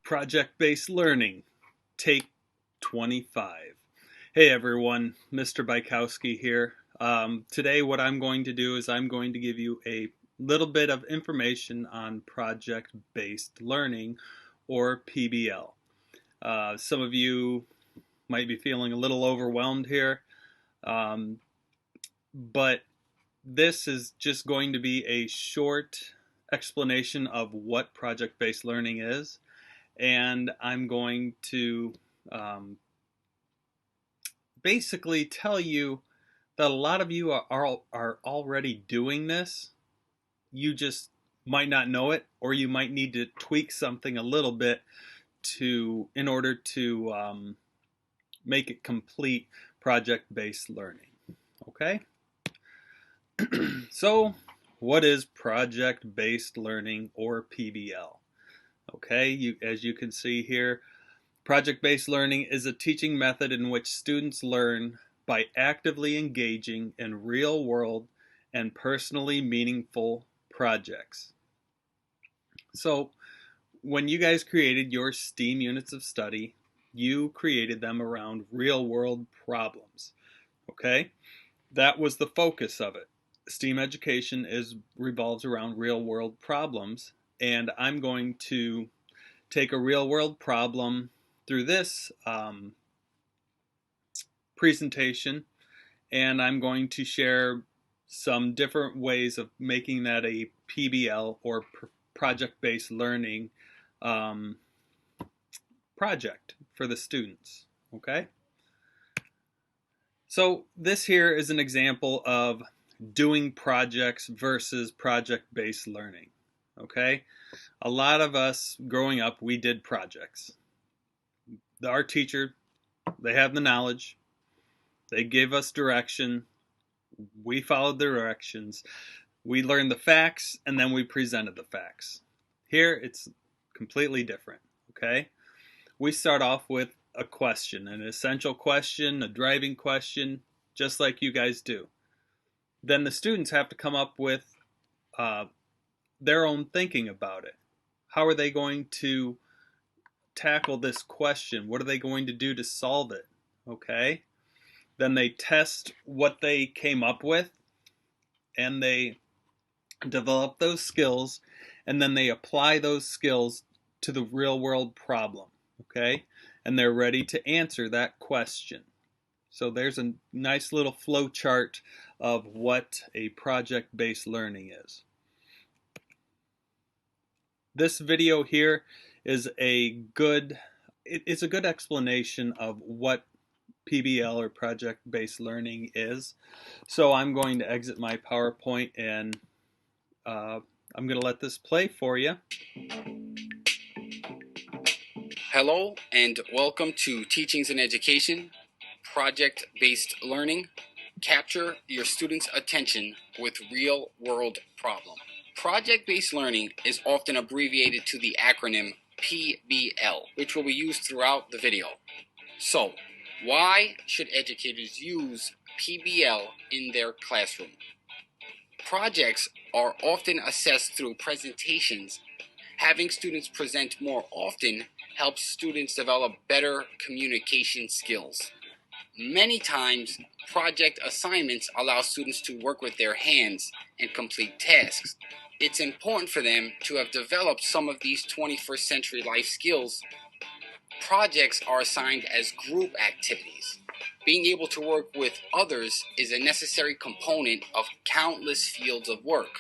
Project-Based Learning, Take 25. Hey everyone, Mr. Bykowski here. Today what I'm going to do is I'm going to give you a little bit of information on Project-Based Learning, or PBL. Some of you might be feeling a little overwhelmed here, but this is just going to be a short explanation of what project-based learning is. And I'm going to basically tell you that a lot of you are already doing this. You just might not know it, or you might need to tweak something a little bit in order to make it complete project-based learning. Okay? So, what is project-based learning, or PBL? Okay, as you can see here, project-based learning is a teaching method in which students learn by actively engaging in real-world and personally meaningful projects. So, when you guys created your STEAM units of study, you created them around real-world problems. Okay, that was the focus of it. STEAM education revolves around real-world problems, and I'm going to take a real-world problem through this presentation, and I'm going to share some different ways of making that a PBL, or project-based learning project for the students. Okay? So this here is an example of doing projects versus project-based learning. Okay? A lot of us growing up, we did projects. Our teacher, they have the knowledge, they gave us direction, we followed the directions, we learned the facts, and then we presented the facts. Here, it's completely different, okay? We start off with a question, an essential question, a driving question, just like you guys do. Then the students have to come up with their own thinking about it. How are they going to tackle this question? What are they going to do to solve it? Okay? Then they test what they came up with, and they develop those skills, and then they apply those skills to the real world problem. Okay? And they're ready to answer that question. So there's a nice little flow chart of what a project-based learning is. This video here is a good explanation of what PBL, or project-based learning, is. So I'm going to exit my PowerPoint, and I'm going to let this play for you. Hello and welcome to Teachings in Education, Project-Based Learning. Capture your students' attention with real-world problem. Project-based learning is often abbreviated to the acronym PBL, which will be used throughout the video. So, why should educators use PBL in their classroom? Projects are often assessed through presentations. Having students present more often helps students develop better communication skills. Many times, project assignments allow students to work with their hands and complete tasks. It's important for them to have developed some of these 21st century life skills. Projects are assigned as group activities. Being able to work with others is a necessary component of countless fields of work.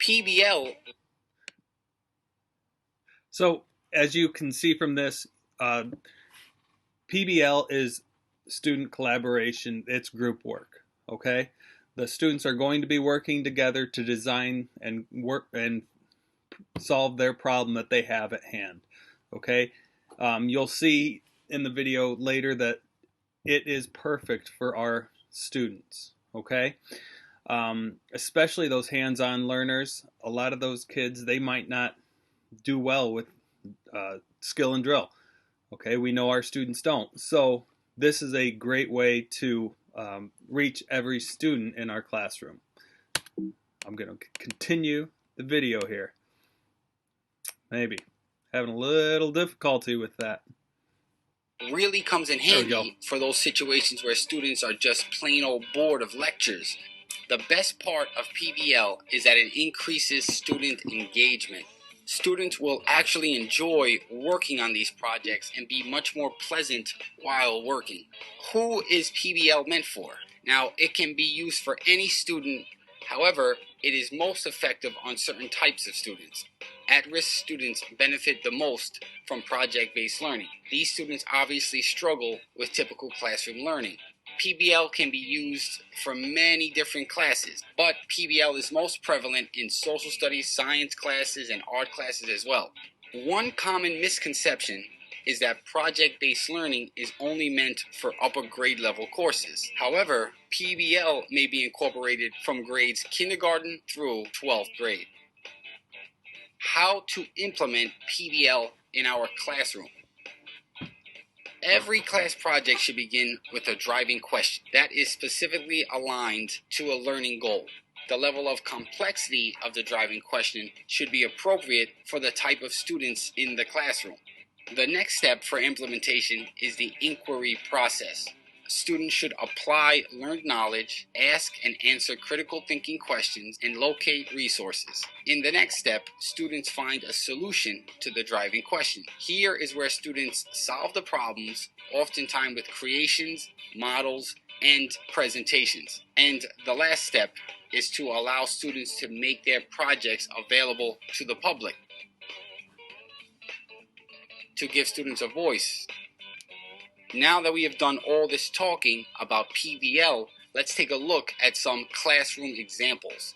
PBL. So as you can see from this, PBL is student collaboration. It's group work. Okay, the students are going to be working together to design and work and solve their problem that they have at hand. Okay, you'll see in the video later that it is perfect for our students. Okay, especially those hands-on learners. A lot of those kids, they might not do well with skill and drill. Okay, we know our students don't. So this is a great way to reach every student in our classroom. I'm going to continue the video here. Maybe having a little difficulty with that. Really comes in handy for those situations where students are just plain old bored of lectures. The best part of PBL is that it increases student engagement. Students will actually enjoy working on these projects and be much more pleasant while working. Who is PBL meant for? Now, it can be used for any student. However, it is most effective on certain types of students. At-risk students benefit the most from project-based learning. These students obviously struggle with typical classroom learning. PBL can be used for many different classes, but PBL is most prevalent in social studies, science classes, and art classes as well. One common misconception is that project-based learning is only meant for upper grade level courses. However, PBL may be incorporated from grades kindergarten through 12th grade. How to implement PBL in our classroom. Every class project should begin with a driving question that is specifically aligned to a learning goal. The level of complexity of the driving question should be appropriate for the type of students in the classroom. The next step for implementation is the inquiry process. Students should apply learned knowledge, ask and answer critical thinking questions, and locate resources. In the next step, students find a solution to the driving question. Here is where students solve the problems, oftentimes with creations, models, and presentations. And the last step is to allow students to make their projects available to the public, to give students a voice. Now that we have done all this talking about PBL, let's take a look at some classroom examples.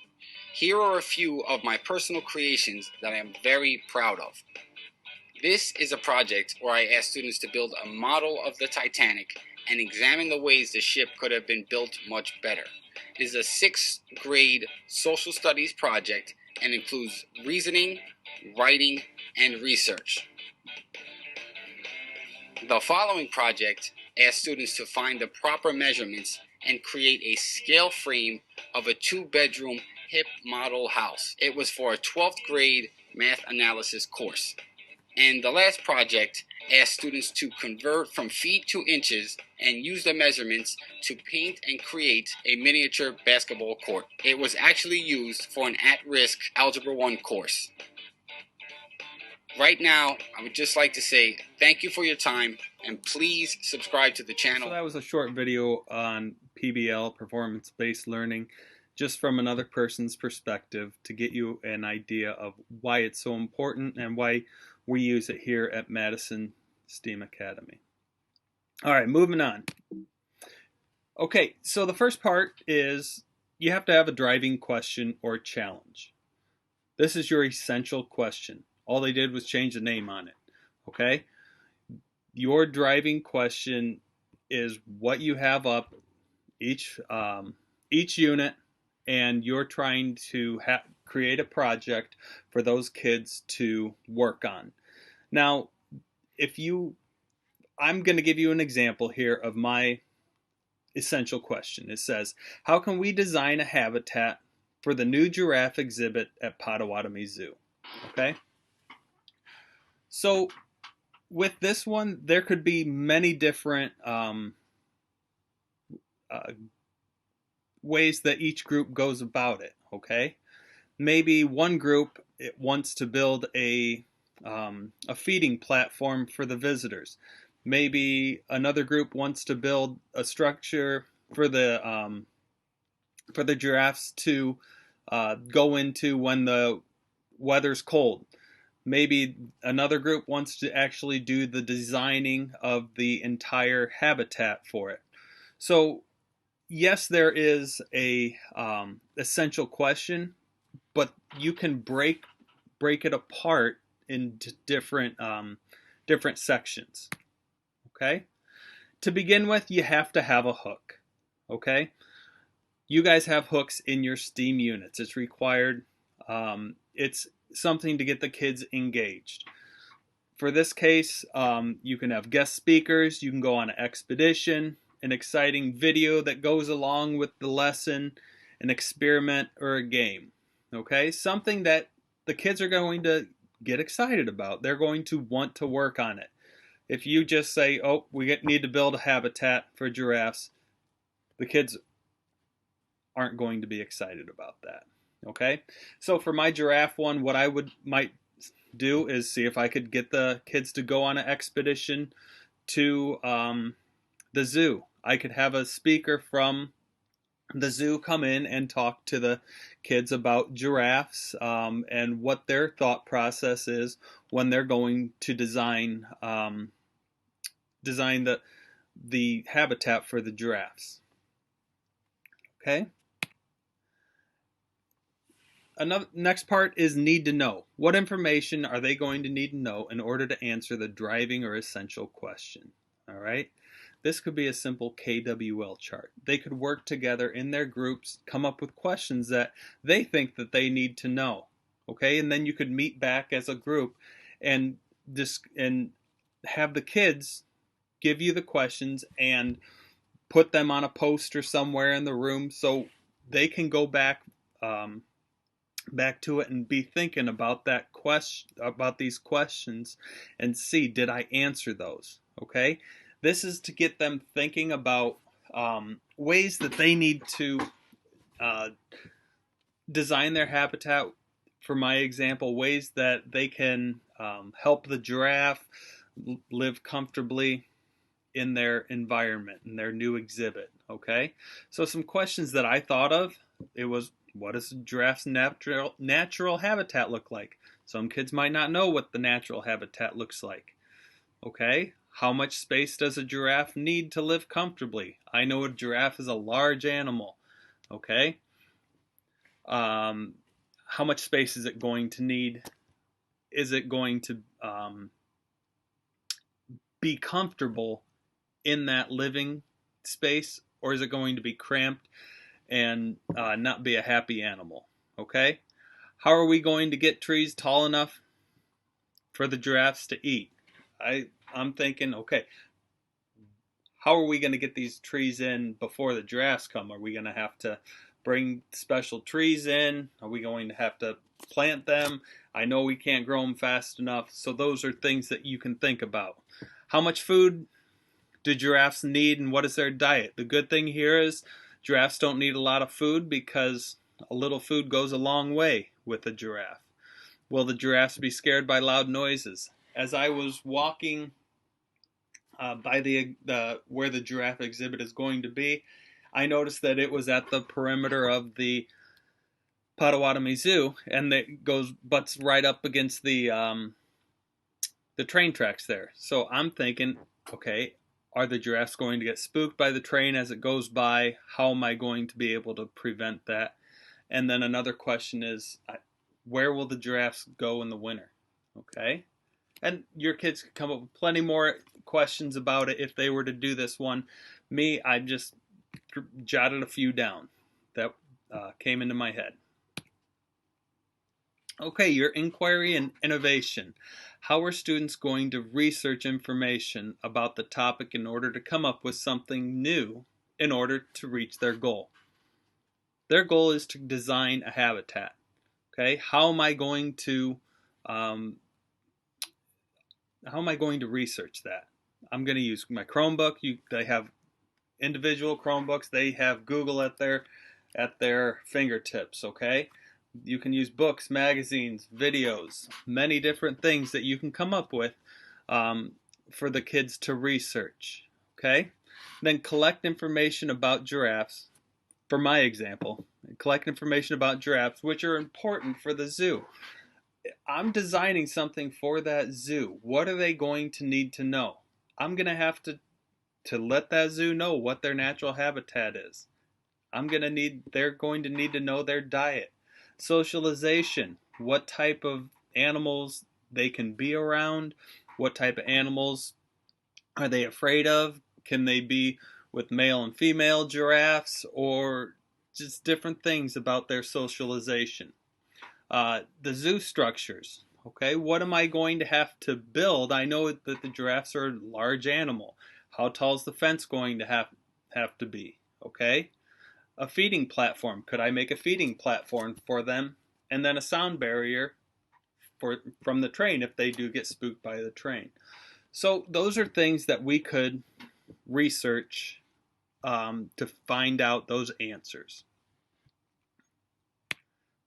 Here are a few of my personal creations that I am very proud of. This is a project where I asked students to build a model of the Titanic and examine the ways the ship could have been built much better. It is a 6th grade social studies project and includes reasoning, writing, and research. The following project asks students to find the proper measurements and create a scale frame of a 2-bedroom hip model house. It was for a 12th grade math analysis course. And the last project asked students to convert from feet to inches and use the measurements to paint and create a miniature basketball court. It was actually used for an at-risk Algebra 1 course. Right now, I would just like to say thank you for your time, and please subscribe to the channel. So that was a short video on PBL, performance-based learning, just from another person's perspective to get you an idea of why it's so important and why we use it here at Madison STEAM Academy. All right, moving on. Okay, so the first part is you have to have a driving question or challenge. This is your essential question. All they did was change the name on it, okay? Your driving question is what you have up each unit, and you're trying to create a project for those kids to work on. Now, I'm going to give you an example here of my essential question. It says, how can we design a habitat for the new giraffe exhibit at Potawatomi Zoo? Okay? So with this one, there could be many different ways that each group goes about it, okay? Maybe one group wants to build a feeding platform for the visitors. Maybe another group wants to build a structure for the giraffes to go into when the weather's cold. Maybe another group wants to actually do the designing of the entire habitat for it. So yes, there is a essential question, but you can break break it apart into different sections. Okay? To begin with, you have to have a hook. Okay? You guys have hooks in your STEAM units. It's required. It's something to get the kids engaged. For this case, you can have guest speakers. You can go on an expedition, an exciting video that goes along with the lesson, an experiment, or a game. Okay? Something that the kids are going to get excited about. They're going to want to work on it. If you just say, oh, we need to build a habitat for giraffes, the kids aren't going to be excited about that. Okay? So for my giraffe one, what I might do is see if I could get the kids to go on an expedition to the zoo. I could have a speaker from the zoo come in and talk to the kids about giraffes and what their thought process is when they're going to design the habitat for the giraffes. Okay? Next part is need to know. What information are they going to need to know in order to answer the driving or essential question? All right? This could be a simple KWL chart. They could work together in their groups, come up with questions that they think that they need to know. Okay? And then you could meet back as a group and have the kids give you the questions and put them on a poster somewhere in the room so they can go back to it and be thinking about these questions and see, did I answer those? Okay, this is to get them thinking about ways that they need to design their habitat. For my example, ways that they can help the giraffe live comfortably in their environment, in their new exhibit. Okay, so some questions that I thought of, it was, what does a giraffe's natural habitat look like? Some kids might not know what the natural habitat looks like. Okay, how much space does a giraffe need to live comfortably? I know a giraffe is a large animal. Okay, how much space is it going to need? Is it going to be comfortable in that living space, or is it going to be cramped and not be a happy animal? Okay, how are we going to get trees tall enough for the giraffes to eat? I'm thinking, okay, how are we going to get these trees in before the giraffes come? Are we going to have to bring special trees in? Are we going to have to plant them? I know we can't grow them fast enough, so those are things that you can think about. How much food do giraffes need, and what is their diet? The good thing here is giraffes don't need a lot of food because a little food goes a long way with a giraffe. Will the giraffes be scared by loud noises? As I was walking by where the giraffe exhibit is going to be, I noticed that it was at the perimeter of the Potawatomi Zoo, and it butts right up against the train tracks there. So I'm thinking, okay, are the giraffes going to get spooked by the train as it goes by? How am I going to be able to prevent that? And then another question is, where will the giraffes go in the winter? Okay? And your kids could come up with plenty more questions about it if they were to do this one. Me, I just jotted a few down that came into my head. Okay, your inquiry and innovation. How are students going to research information about the topic in order to come up with something new in order to reach their goal? Their goal is to design a habitat. Okay, how am I going to research that? I'm going to use my Chromebook. They have individual Chromebooks. They have Google at their fingertips. Okay, you can use books, magazines, videos, many different things that you can come up with for the kids to research. Okay, then collect information about giraffes. For my example, collect information about giraffes, which are important for the zoo. I'm designing something for that zoo. What are they going to need to know? I'm going to have to let that zoo know what their natural habitat is. They're going to need to know their diet. Socialization. What type of animals they can be around, what type of animals are they afraid of, can they be with male and female giraffes, or just different things about their socialization. The zoo structures. Okay, what am I going to have to build? I know that the giraffes are a large animal. How tall is the fence going to have to be? Okay, a feeding platform. Could I make a feeding platform for them, and then a sound barrier from the train if they do get spooked by the train? So those are things that we could research to find out those answers.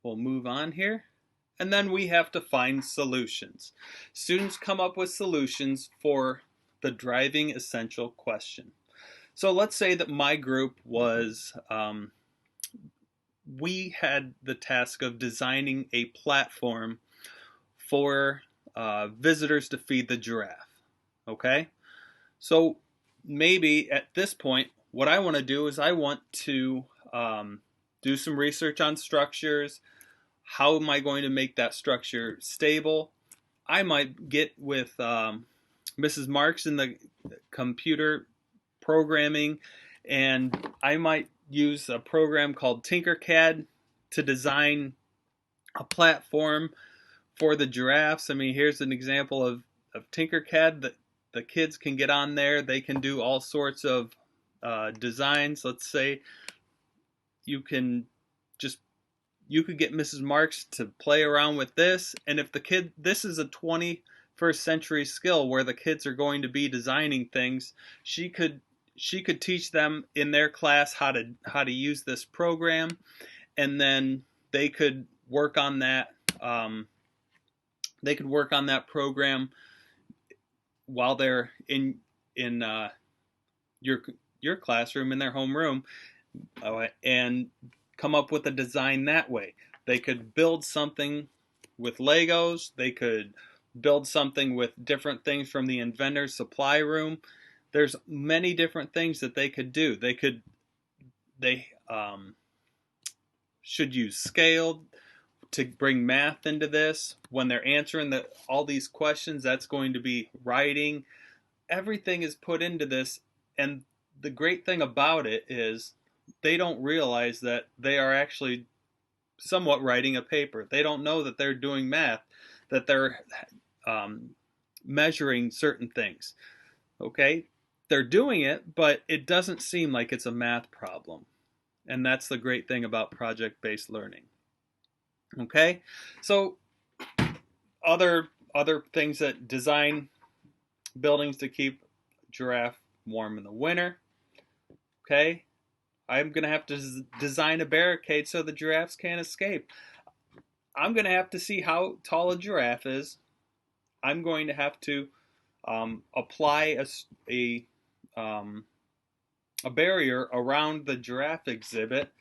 We'll move on here. And then we have to find solutions. Students come up with solutions for the driving essential question. So let's say that my group was, we had the task of designing a platform for visitors to feed the giraffe. Okay? So maybe at this point, what I want to do is I want to do some research on structures. How am I going to make that structure stable? I might get with Mrs. Marks in the computer programming, and I might use a program called Tinkercad to design a platform for the giraffes. I mean, here's an example of Tinkercad that the kids can get on there. They can do all sorts of designs. Let's say you could get Mrs. Marks to play around with this, and if this is a 21st century skill where the kids are going to be designing things, she could teach them in their class how to use this program, and then they could work on that. They could work on that program while they're in your classroom in their homeroom, and come up with a design that way. They could build something with Legos. They could build something with different things from the inventor's supply room. There's many different things that they could do. They should use scale to bring math into this. When they're answering all these questions, that's going to be writing. Everything is put into this, and the great thing about it is they don't realize that they are actually somewhat writing a paper. They don't know that they're doing math, that they're measuring certain things. Okay? They're doing it, but it doesn't seem like it's a math problem. And that's the great thing about project-based learning. Okay? So other things that design buildings to keep giraffe warm in the winter. Okay? I'm going to have to design a barricade so the giraffes can't escape. I'm going to have to see how tall a giraffe is. I'm going to have to apply a barrier around the giraffe exhibit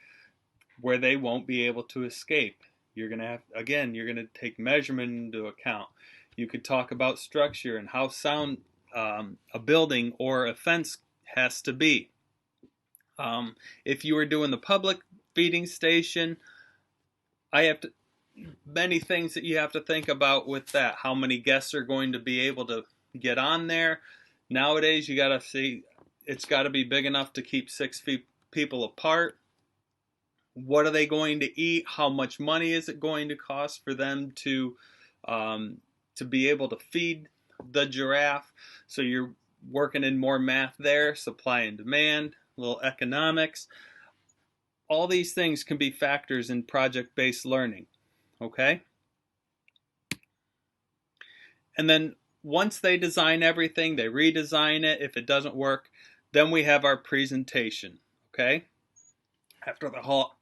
where they won't be able to escape. You're going to take measurement into account. You could talk about structure and how sound a building or a fence has to be. If you were doing the public feeding station, many things that you have to think about with that. How many guests are going to be able to get on there? Nowadays, you got to see it's got to be big enough to keep 6 people apart. What are they going to eat? How much money is it going to cost for them to be able to feed the giraffe? So you're working in more math there, supply and demand, a little economics. All these things can be factors in project-based learning. Okay? And then once they design everything, they redesign it. If it doesn't work, then we have our presentation. Okay? After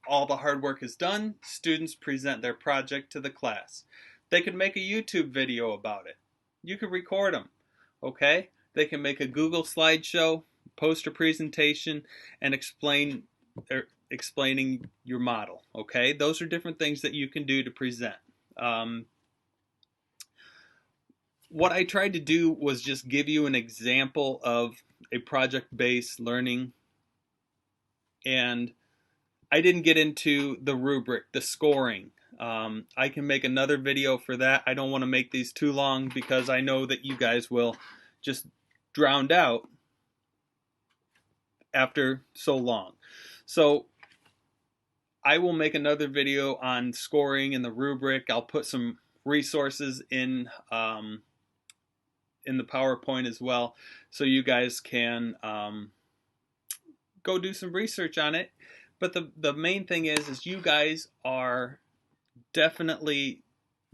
all the hard work is done, students present their project to the class. They could make a YouTube video about it. You could record them. Okay? They can make a Google slideshow, post a presentation, and explaining your model. Okay? Those are different things that you can do to present. What I tried to do was just give you an example of a project-based learning, and I didn't get into the rubric, the scoring. I can make another video for that. I don't want to make these too long because I know that you guys will just drown out after so long. So I will make another video on scoring and the rubric. I'll put some resources in the PowerPoint as well, so you guys can go do some research on it. But the main thing is you guys are definitely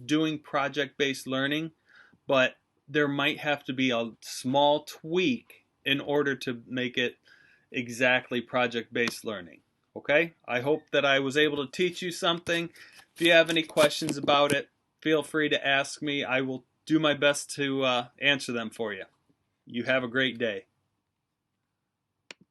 doing project-based learning, but there might have to be a small tweak in order to make it exactly project-based learning. Okay? I hope that I was able to teach you something. If you have any questions about it, feel free to ask me. I will do my best to answer them for you. You have a great day.